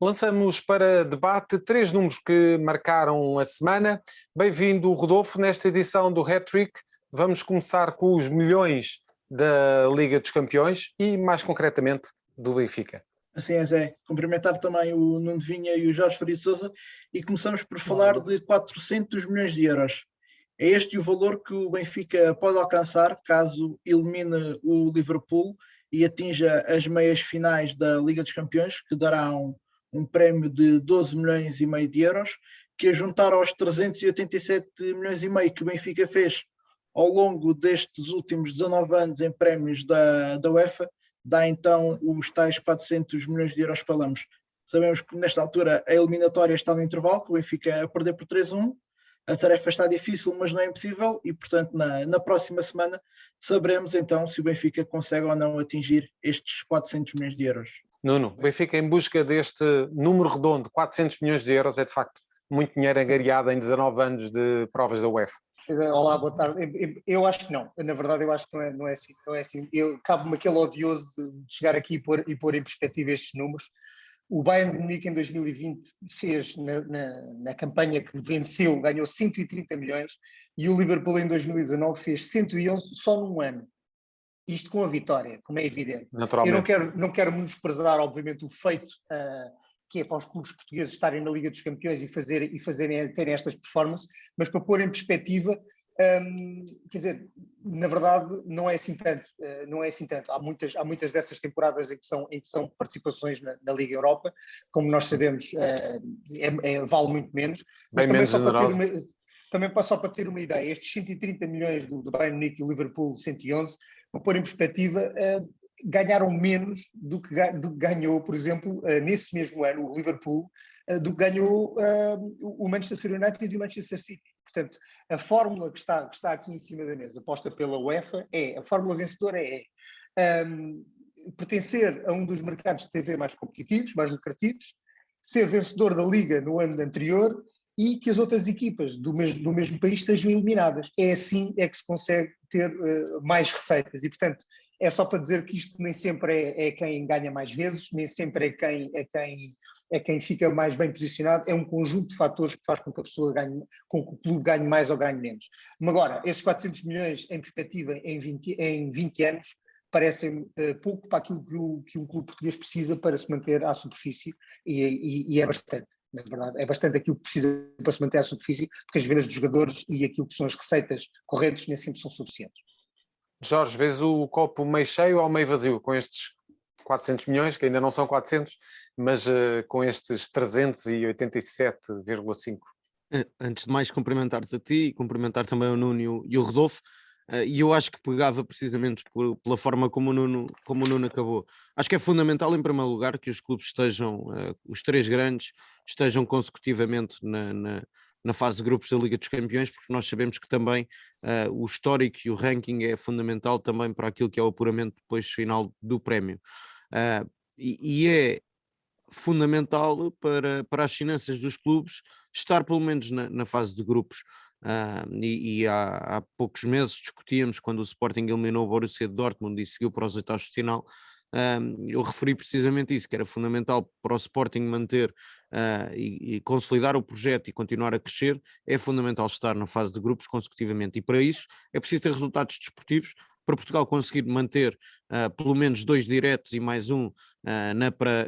Lançamos para debate 3 números que marcaram a semana. Bem-vindo, Rodolfo, nesta edição do Hat-Trick. Vamos começar com os milhões da Liga dos Campeões e, mais concretamente, do Benfica. Assim é, Zé. Cumprimentar também o Nuno Vinha e o Jorge Faria Sousa e começamos por falar de 400 milhões de euros. É este o valor que o Benfica pode alcançar caso elimine o Liverpool e atinja as meias finais da Liga dos Campeões, que darão um prémio de 12 milhões e meio de euros, que a juntar aos 387 milhões e meio que o Benfica fez ao longo destes últimos 19 anos em prémios da UEFA, dá então os tais 400 milhões de euros que falamos. Sabemos que nesta altura a eliminatória está no intervalo, que o Benfica a perder por 3-1, a tarefa está difícil, mas não é impossível, e portanto na próxima semana saberemos então se o Benfica consegue ou não atingir estes 400 milhões de euros. Nuno, o Benfica em busca deste número redondo, 400 milhões de euros, é de facto muito dinheiro angariado em 19 anos de provas da UEFA. Olá, boa tarde. Eu acho que não. Na verdade, eu acho que não é assim. Não é assim. Cabe-me aquele odioso de chegar aqui e pôr em perspectiva estes números. O Bayern de Munique em 2020 fez, na campanha que venceu, ganhou 130 milhões e o Liverpool em 2019 fez 111 só num ano. Isto com a vitória, como é evidente. Naturalmente. Eu não quero menosprezar, obviamente, o feito que é para os clubes portugueses estarem na Liga dos Campeões e terem estas performances, mas para pôr em perspectiva, quer dizer, na verdade não é assim tanto. Há muitas dessas temporadas em que são participações na Liga Europa, como nós sabemos, vale muito menos. Mas Bem também só para ter uma ideia, estes 130 milhões do Bayern Munique e o Liverpool 111, para pôr em perspectiva, ganharam menos do que ganhou, por exemplo, nesse mesmo ano, o Liverpool, do que ganhou o Manchester United e o Manchester City. Portanto, a fórmula que está aqui em cima da mesa, posta pela UEFA, a fórmula vencedora pertencer a um dos mercados de TV mais competitivos, mais lucrativos, ser vencedor da Liga no ano anterior e que as outras equipas do mesmo país sejam eliminadas. É assim que se consegue ter mais receitas e, portanto, é só para dizer que isto nem sempre é quem ganha mais vezes, nem sempre é quem fica mais bem posicionado, é um conjunto de fatores que faz com que a pessoa ganhe, com que o clube ganhe mais ou ganhe menos. Mas agora, esses 400 milhões em perspectiva em 20 anos parecem pouco para aquilo que um clube português precisa para se manter à superfície e é bastante. Na verdade, é bastante aquilo que precisa para se manter à superfície, porque as vendas de jogadores e aquilo que são as receitas correntes nem sempre são suficientes. Jorge, vês o copo meio cheio ou meio vazio com estes 400 milhões, que ainda não são 400, mas com estes 387,5? Antes de mais, cumprimentar-te a ti e cumprimentar também o Nuno e o Rodolfo. E eu acho que pegava precisamente pela forma como o Nuno acabou. Acho que é fundamental, em primeiro lugar, que os clubes estejam, os três grandes, estejam consecutivamente na fase de grupos da Liga dos Campeões, porque nós sabemos que também o histórico e o ranking é fundamental também para aquilo que é o apuramento depois final do prémio. E é fundamental para as finanças dos clubes estar pelo menos na fase de grupos. E há poucos meses discutíamos quando o Sporting eliminou o Borussia Dortmund e seguiu para os oitavos de final. Eu referi precisamente isso, que era fundamental para o Sporting manter e consolidar o projeto e continuar a crescer. É fundamental estar na fase de grupos consecutivamente, e para isso é preciso ter resultados desportivos para Portugal conseguir manter pelo menos 2 diretos e mais um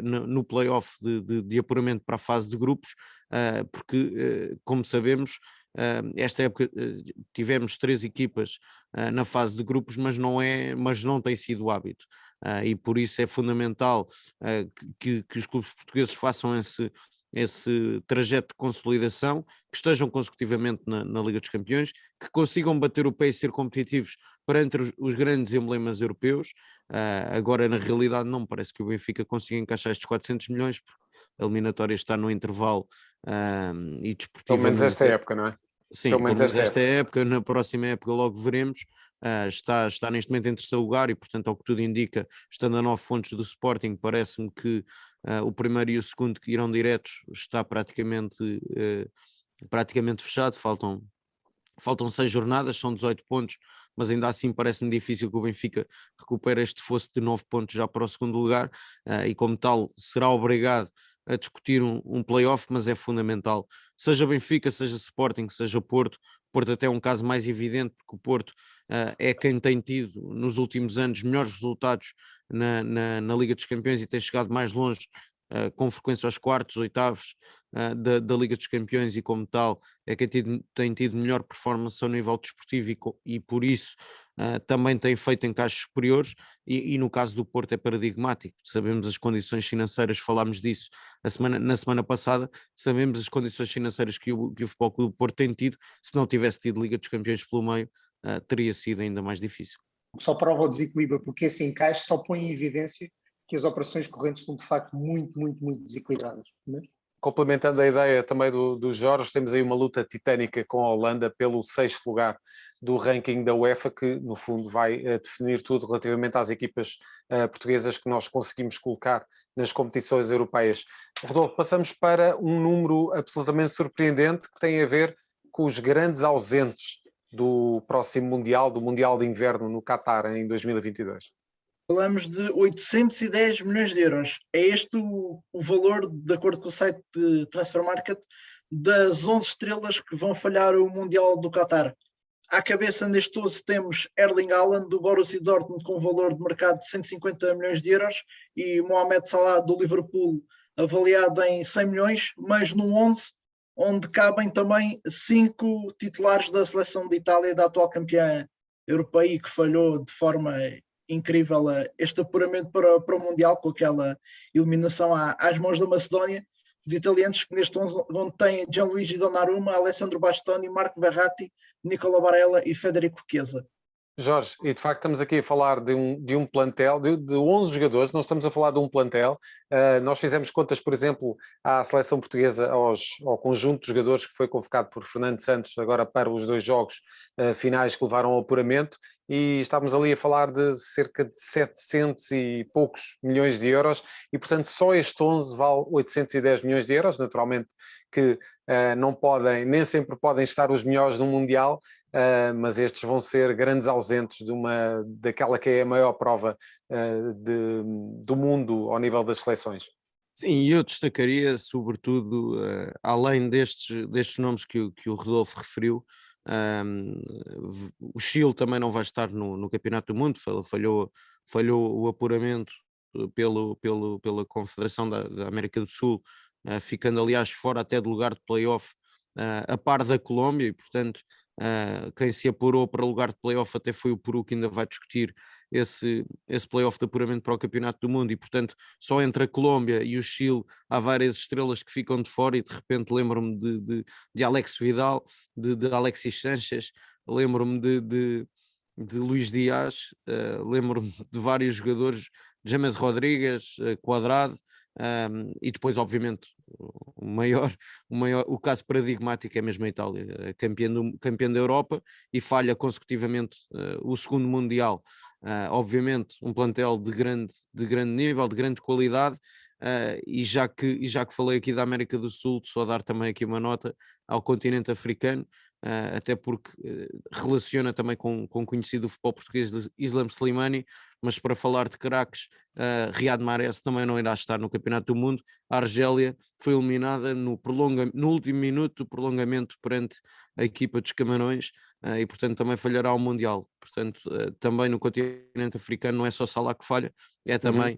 no play-off de apuramento para a fase de grupos, porque como sabemos, esta época tivemos 3 equipas na fase de grupos, mas não tem sido hábito, e por isso é fundamental que os clubes portugueses façam esse trajeto de consolidação, que estejam consecutivamente na Liga dos Campeões, que consigam bater o pé e ser competitivos para entre os grandes emblemas europeus. Agora, na realidade, não me parece que o Benfica consiga encaixar estes 400 milhões, porque a eliminatória está no intervalo e desportivamente... Pelo menos esta época, não é? Sim, pelo menos esta época. Na próxima época logo veremos. Está neste momento em terceiro lugar e, portanto, ao que tudo indica, estando a 9 pontos do Sporting, parece-me que o primeiro e o segundo que irão diretos está praticamente fechado. Faltam 6 jornadas, são 18 pontos, mas ainda assim parece-me difícil que o Benfica recupere este fosso de 9 pontos já para o segundo lugar, e como tal será obrigado a discutir um play-off, mas é fundamental. Seja Benfica, seja Sporting, seja Porto. Porto até é um caso mais evidente, porque o Porto é quem tem tido nos últimos anos melhores resultados na Liga dos Campeões e tem chegado mais longe, com frequência aos quartos, oitavos da Liga dos Campeões, e como tal é quem tem tido melhor performance ao nível desportivo e por isso também tem feito encaixes superiores e no caso do Porto é paradigmático. Sabemos as condições financeiras, falámos disso na semana passada, sabemos as condições financeiras que o Futebol Clube do Porto tem tido. Se não tivesse tido Liga dos Campeões pelo meio, teria sido ainda mais difícil. Só prova o desequilíbrio, porque esse encaixe só põe em evidência que as operações correntes são de facto muito, muito, muito desequilibradas. Complementando a ideia também do Jorge, temos aí uma luta titânica com a Holanda pelo 6º lugar do ranking da UEFA, que no fundo vai definir tudo relativamente às equipas portuguesas que nós conseguimos colocar nas competições europeias. Rodolfo, passamos para um número absolutamente surpreendente que tem a ver com os grandes ausentes do próximo Mundial, do Mundial de Inverno no Qatar em 2022. Falamos de 810 milhões de euros. É este o valor, de acordo com o site de Transfer Market, das 11 estrelas que vão falhar o Mundial do Qatar. À cabeça neste 12 temos Erling Haaland do Borussia Dortmund com um valor de mercado de 150 milhões de euros e Mohamed Salah do Liverpool avaliado em 100 milhões, mas num 11 onde cabem também 5 titulares da seleção de Itália, da atual campeã europeia, que falhou de forma incrível este apuramento para o Mundial, com aquela eliminação às mãos da Macedónia. Os italianos que neste 11 onde têm Gianluigi Donnarumma, Alessandro Bastoni, Marco Verratti, Nicola Barella e Federico Chiesa. Jorge, e de facto estamos aqui a falar de um plantel, de 11 jogadores, não estamos a falar de um plantel. Nós fizemos contas, por exemplo, à seleção portuguesa, ao conjunto de jogadores que foi convocado por Fernando Santos agora para os 2 jogos finais que levaram ao apuramento, e estávamos ali a falar de cerca de 700 e poucos milhões de euros, e portanto só este 11 vale 810 milhões de euros, naturalmente que não podem, nem sempre podem estar os melhores no Mundial, mas estes vão ser grandes ausentes daquela que é a maior prova do mundo ao nível das seleções. Sim, eu destacaria sobretudo, além destes nomes que o Rodolfo referiu, o Chile também não vai estar no Campeonato do Mundo, falhou o apuramento pela Confederação da América do Sul, ficando aliás fora até de lugar de play-off, a par da Colômbia, e portanto quem se apurou para o lugar de play-off até foi o Peru, que ainda vai discutir esse play-off de apuramento para o Campeonato do Mundo, e portanto só entre a Colômbia e o Chile há várias estrelas que ficam de fora, e de repente lembro-me de Alex Vidal, de Alexis Sánchez, lembro-me de Luís Dias, lembro-me de vários jogadores, James Rodrigues, Quadrado, e depois obviamente o caso paradigmático é mesmo a Itália, campeã da Europa, e falha consecutivamente o segundo Mundial. Obviamente um plantel de grande nível, de grande qualidade, e já que falei aqui da América do Sul, só dar também aqui uma nota ao continente africano, até porque relaciona também com o conhecido futebol português de Islam Slimani, mas para falar de craques, Riyad Mahrez também não irá estar no Campeonato do Mundo. A Argélia foi eliminada no último minuto do prolongamento perante a equipa dos Camarões, e portanto também falhará o Mundial. Portanto, também no continente africano não é só Salah que falha, é também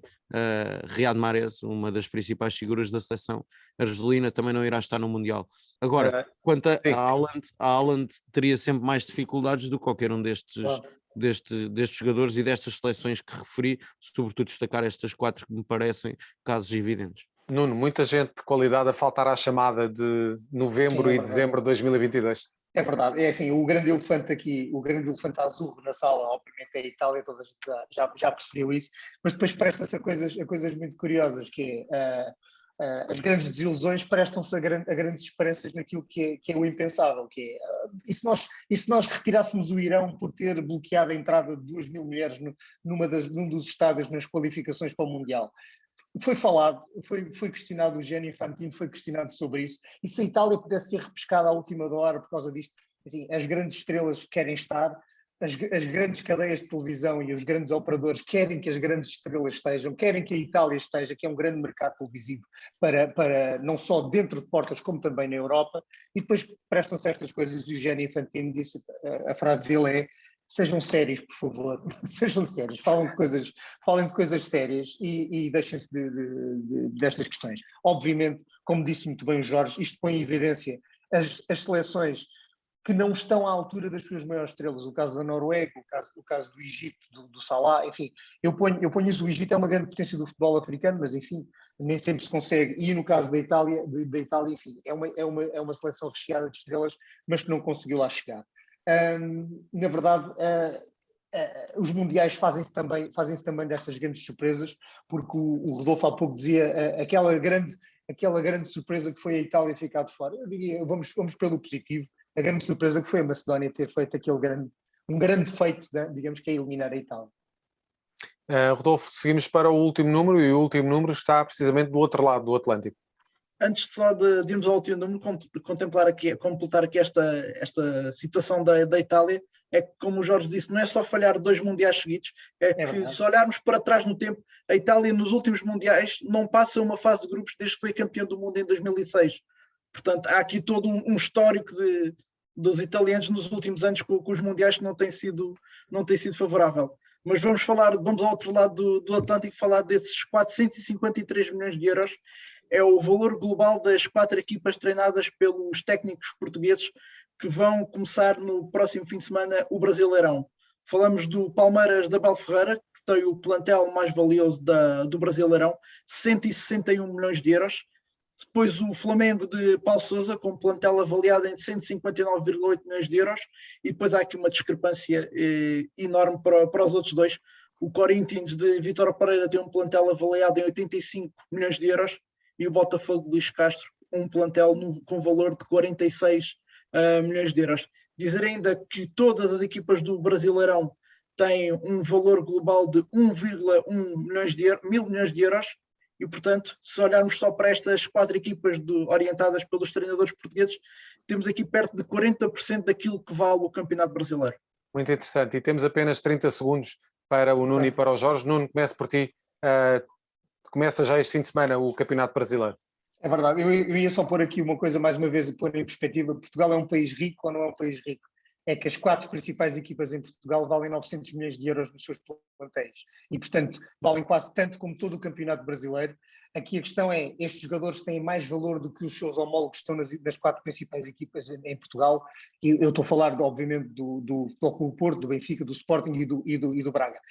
Riyad Mahrez, uma das principais figuras da seleção argelina, também não irá estar no Mundial. Agora, quanto a Haaland teria sempre mais dificuldades do que qualquer um destes jogadores e destas seleções que referi, sobretudo destacar estas 4 que me parecem casos evidentes. Nuno, muita gente de qualidade a faltar à chamada de novembro e dezembro de 2022. É verdade, é assim, o grande elefante azul na sala, obviamente é a Itália, toda a gente já percebeu isso, mas depois presta-se a coisas muito curiosas, que é as grandes desilusões prestam-se a grandes esperanças naquilo que é o impensável, que é, e se nós retirássemos o Irão por ter bloqueado a entrada de 2.000 mulheres num dos estádios nas qualificações para o Mundial? Foi falado, foi questionado, o Gianni Infantino foi questionado sobre isso, e se a Itália pudesse ser repescada à última hora por causa disto, assim, as grandes estrelas querem estar, as grandes cadeias de televisão e os grandes operadores querem que as grandes estrelas estejam, querem que a Itália esteja, que é um grande mercado televisivo para não só dentro de portas como também na Europa, e depois prestam-se estas coisas. E o Gianni Infantino disse, a frase dele é: sejam sérios, por favor, sejam sérios, falem de coisas sérias e deixem-se destas questões. Obviamente, como disse muito bem o Jorge, isto põe em evidência as seleções que não estão à altura das suas maiores estrelas, o caso da Noruega, o caso do Egito, do Salah, enfim, eu ponho isso, o Egito é uma grande potência do futebol africano, mas enfim, nem sempre se consegue, e no caso da Itália, enfim, é uma seleção recheada de estrelas, mas que não conseguiu lá chegar. Na verdade, os mundiais fazem-se também destas grandes surpresas, porque o Rodolfo há pouco dizia aquela grande surpresa que foi a Itália ficar de fora. Eu diria, vamos pelo positivo, a grande surpresa que foi a Macedónia ter feito um grande feito, digamos, que é eliminar a Itália. Rodolfo, seguimos para o último número, e o último número está precisamente do outro lado do Atlântico. Antes só de irmos ao último número, completar aqui esta situação da Itália, é que, como o Jorge disse, não é só falhar 2 mundiais seguidos, é que verdade. Se olharmos para trás no tempo, a Itália nos últimos mundiais não passa uma fase de grupos desde que foi campeão do mundo em 2006. Portanto, há aqui todo um histórico dos italianos nos últimos anos com os mundiais que não tem sido favorável. Mas vamos ao outro lado do Atlântico, falar desses 453 milhões de euros. É o valor global das 4 equipas treinadas pelos técnicos portugueses que vão começar no próximo fim de semana o Brasileirão. Falamos do Palmeiras da Abel Ferreira, que tem o plantel mais valioso do Brasileirão, 161 milhões de euros. Depois o Flamengo de Paulo Sousa, com um plantel avaliado em 159,8 milhões de euros. E depois há aqui uma discrepância enorme para os outros dois. O Corinthians de Vítor Pereira tem um plantel avaliado em 85 milhões de euros. E o Botafogo de Luís Castro, um plantel com valor de 46 milhões de euros. Dizer ainda que todas as equipas do Brasileirão têm um valor global de 1,1 mil milhões de euros. E, portanto, se olharmos só para estas 4 equipas orientadas pelos treinadores portugueses, temos aqui perto de 40% daquilo que vale o Campeonato Brasileiro. Muito interessante. E temos apenas 30 segundos para o Nuno e para o Jorge. Nuno, começo por ti. Começa já este fim de semana o Campeonato Brasileiro. É verdade. Eu ia só pôr aqui uma coisa, mais uma vez, e pôr em perspectiva. Portugal é um país rico ou não é um país rico? É que as 4 principais equipas em Portugal valem 900 milhões de euros nos seus plantéis. E, portanto, valem quase tanto como todo o Campeonato Brasileiro. Aqui a questão é, estes jogadores têm mais valor do que os seus homólogos que estão nas 4 principais equipas em Portugal. E eu estou a falar, obviamente, do Futebol Clube do Porto, do Benfica, do Sporting e do Braga.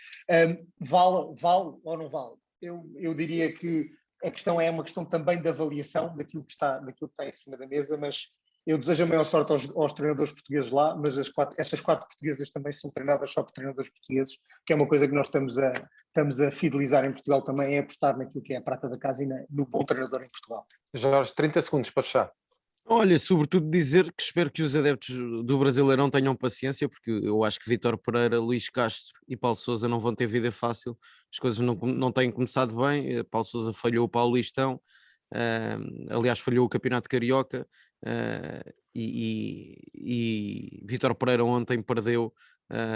Vale ou não vale? Eu diria que a questão é uma questão também de avaliação daquilo que está em cima da mesa, mas eu desejo a maior sorte aos treinadores portugueses lá, mas estas 4 portuguesas também são treinadas só por treinadores portugueses, que é uma coisa que nós estamos a fidelizar em Portugal também, é apostar naquilo que é a prata da casa e no bom treinador em Portugal. Jorge, 30 segundos para fechar. Olha, sobretudo dizer que espero que os adeptos do Brasileirão tenham paciência, porque eu acho que Vítor Pereira, Luís Castro e Paulo Sousa não vão ter vida fácil, as coisas não têm começado bem. Paulo Sousa falhou o Paulistão, aliás falhou o Campeonato Carioca, e Vítor Pereira ontem perdeu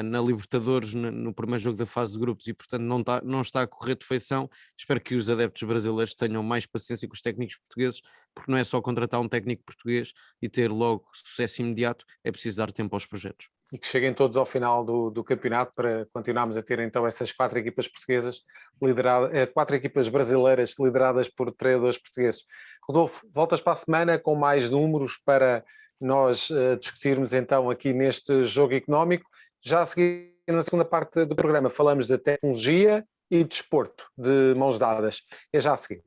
na Libertadores no primeiro jogo da fase de grupos e portanto não está a correr de feição. Espero que os adeptos brasileiros tenham mais paciência com os técnicos portugueses, porque não é só contratar um técnico português e ter logo sucesso imediato, é preciso dar tempo aos projetos. E que cheguem todos ao final do campeonato para continuarmos a ter então essas 4 equipas portuguesas, 4 equipas brasileiras lideradas por treinadores portugueses. Rodolfo, voltas para a semana com mais números para nós discutirmos então aqui neste Jogo Económico. Já a seguir, na segunda parte do programa, falamos de tecnologia e desporto de mãos dadas. É já a seguir.